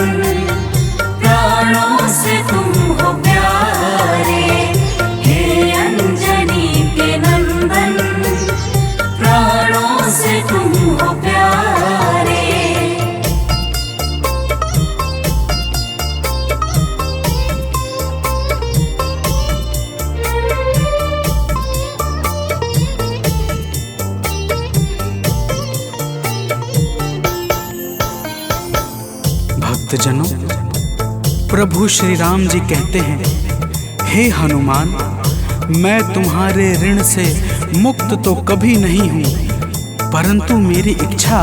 भक्तजनों, प्रभु श्री राम जी कहते हैं, हे हनुमान, मैं तुम्हारे ऋण से मुक्त तो कभी नहीं हूँ, परंतु मेरी इच्छा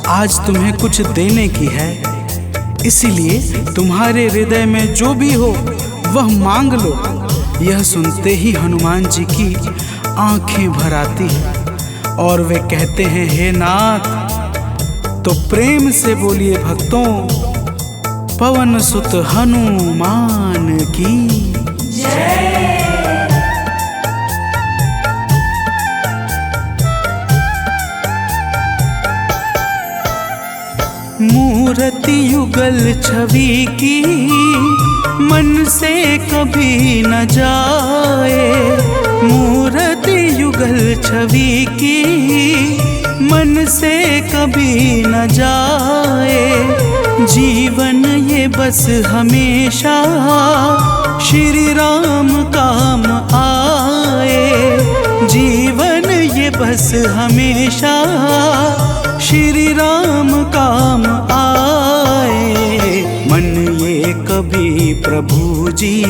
आज तुम्हें कुछ देने की है। इसीलिए तुम्हारे हृदय में जो भी हो वह मांग लो। यह सुनते ही हनुमान जी की आंखें भर आती हैं और वे कहते हैं, हे नाथ। तो प्रेम से बोलिए भक्तों, पवन सुत हनुमान की जय। मूर्ति युगल छवि की मन से कभी न जाए। मूर्ति युगल छवि की मन से कभी न जाए। जीवन ये बस हमेशा श्री राम काम आए। जीवन ये बस हमेशा श्री राम काम आए। मन ये कभी प्रभु जी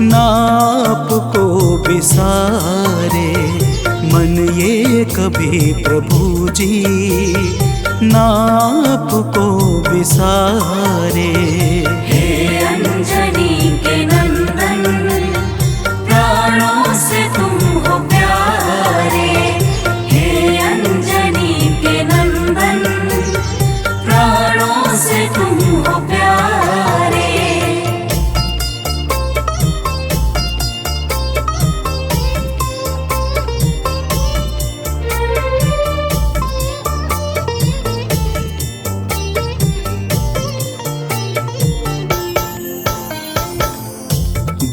नाप को बिसारे। मन ये कभी प्रभु जी नाप को बिसारे। हे अंजनी के नंदन, प्राणों से तुम हो प्यारे। हे अंजनी के नंदन, प्राणों से तुम हो प्यारे।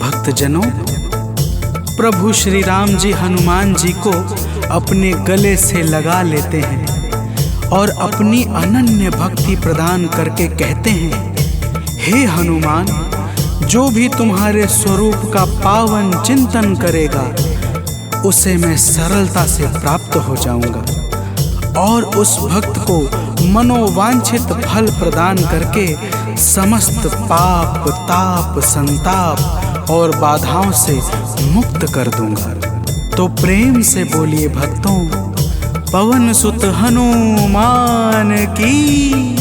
भक्तजनों, प्रभु श्री राम जी हनुमान जी को अपने गले से लगा लेते हैं और अपनी अनन्य भक्ति प्रदान करके कहते हैं, हे हनुमान, जो भी तुम्हारे स्वरूप का पावन चिंतन करेगा उसे मैं सरलता से प्राप्त हो जाऊंगा और उस भक्त को मनोवांछित फल प्रदान करके समस्त पाप, ताप, संताप और बाधाओं से मुक्त कर दूंगा। तो प्रेम से बोलिए भक्तों, पवन सुत हनुमान की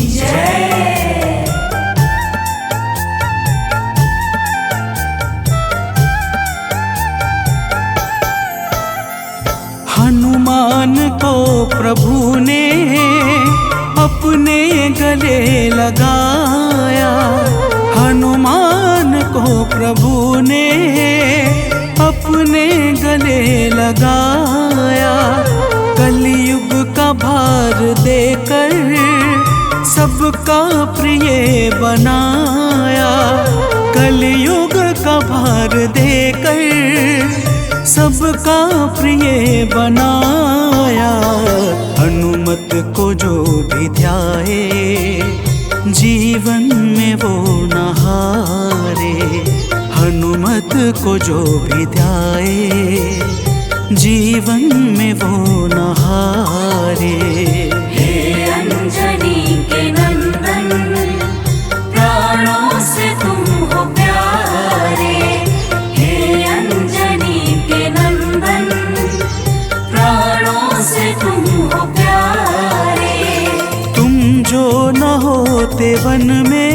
जय। हनुमान को प्रभु ने अपने गले लगाया। हनुमान को प्रभु ने अपने गले लगाया। कलयुग का भार देकर सबका प्रिय बनाया। कलयुग का भार देकर सबका प्रिय बनाया। हनुमत को जो भी ध्याए जीवन में वो न हारे। हनुमत को जो भी ध्याए जीवन में वो न हारे। हे अंजनी के नंदन, प्राणों से तुम हो प्यारे। हे अंजनी के नंदन, प्राणों से तुम हो प्यारे। तुम जो न होते वन में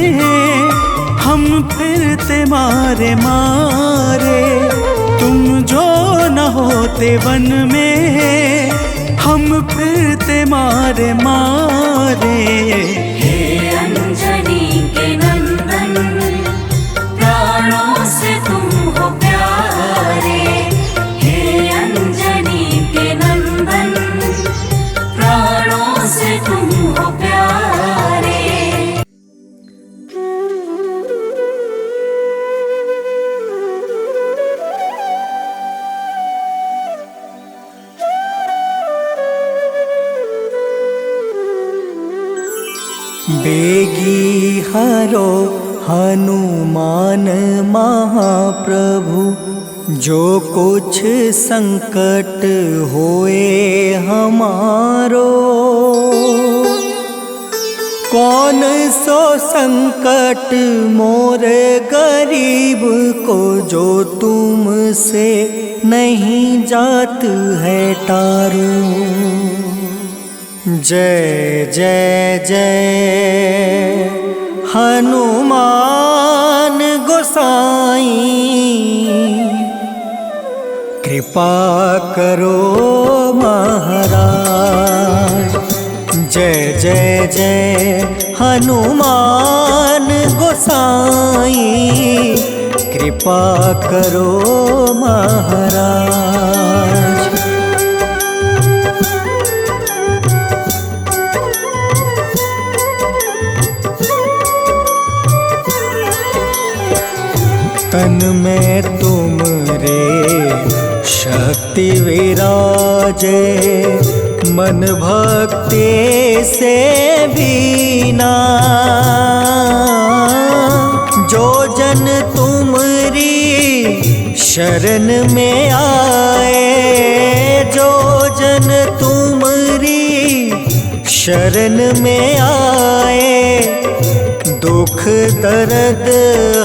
हम फिरते मारे मारे। तुम जो न होते वन में हम फिरते मारे मारे। हे अंजनी के नंदन, प्राणों से तुम हो प्यारे। हे अंजनी के नंदन, प्राणों से तुम हो प्यारे। बेगी हरो हनुमान महाप्रभु, जो कुछ संकट होए हमारो। कौन सो संकट मोरे गरीब को जो तुमसे नहीं जात है टारू। जय जय जय हनुमान गोसाई, कृपा करो महाराज। जय जय जय हनुमान गोसाई, कृपा करो महाराज। तन में तुमरे शक्ति विराजे, मन भक्ति से बीना। जो जन तुमरी शरण में आए, जो जन तुमरी शरण में आए, दुख दर्द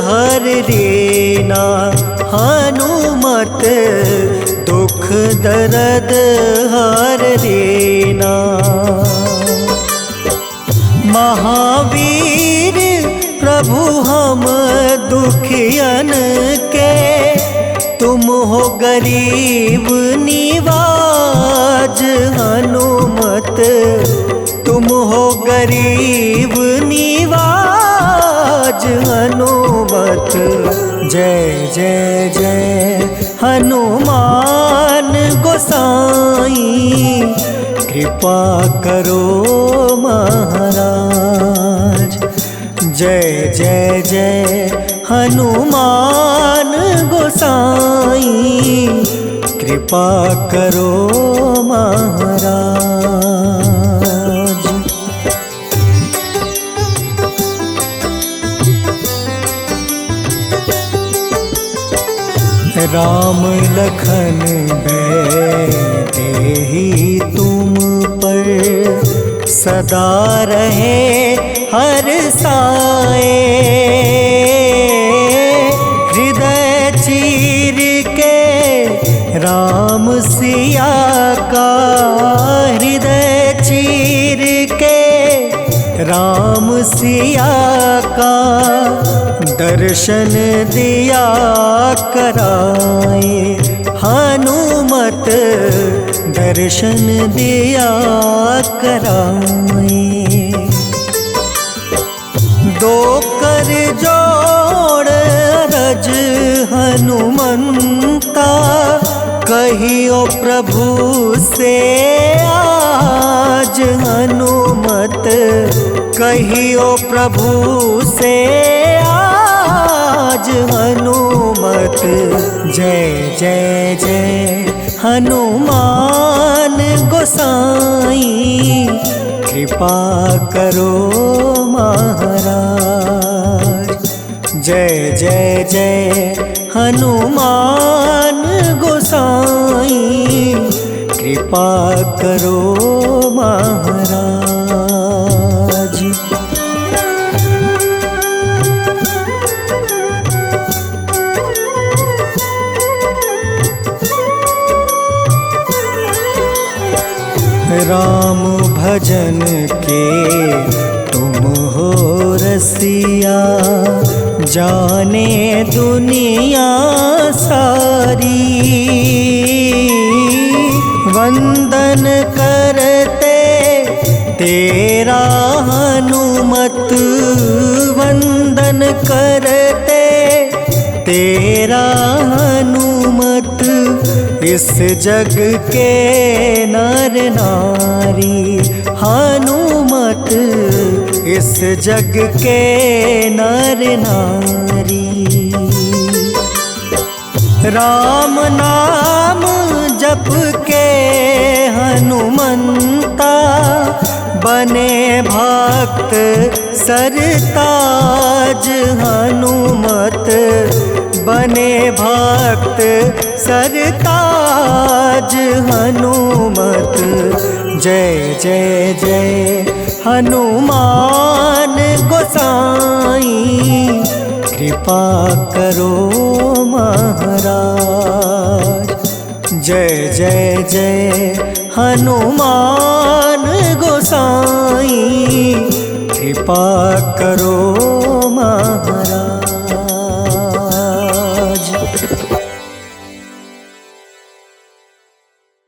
हर लेना। हनुमत दुख दर्द हर लेना। महावीर प्रभु हम दुखियन के, तुम हो गरीब निवाज। हनुमत तुम हो गरीब निवाज। हनुमत जय जय जय हनुमान गोसाई, कृपा करो महाराज। जय जय जय हनुमान गोसाई, कृपा करो महाराज। राम लखन देहि तुम पर, सदा रहे हर साए। हृदय चीर के राम सिया का, हृदय चीर के राम सिया का, दर्शन दिया कराए। हनुमत दर्शन दिया कराए। दो कर जोड़ रज हनुमंता, कहियो प्रभु से आज। हनुमत कहियो प्रभु से आज। हनुमत जय जय जय हनुमान गोसाई, कृपा करो महाराज। जय जय जय हनुमान गोसाई, कृपा करो महाराज। राम भजन के तुम हो रसिया, जाने दुनिया सारी। वंदन करते तेरा हनुमत, वंदन करते तेरा हनुमत। इस जग के नर नारी, हनुमत इस जग के नर नारी। राम नाम जप के हनुमंता, बने भक्त सरताज। हनुमत बने भक्त सरताज। हनुमत जय जय जय हनुमान गोसाई, कृपा करो महाराज। जय जय जय हनुमान गोसाई, कृपा करो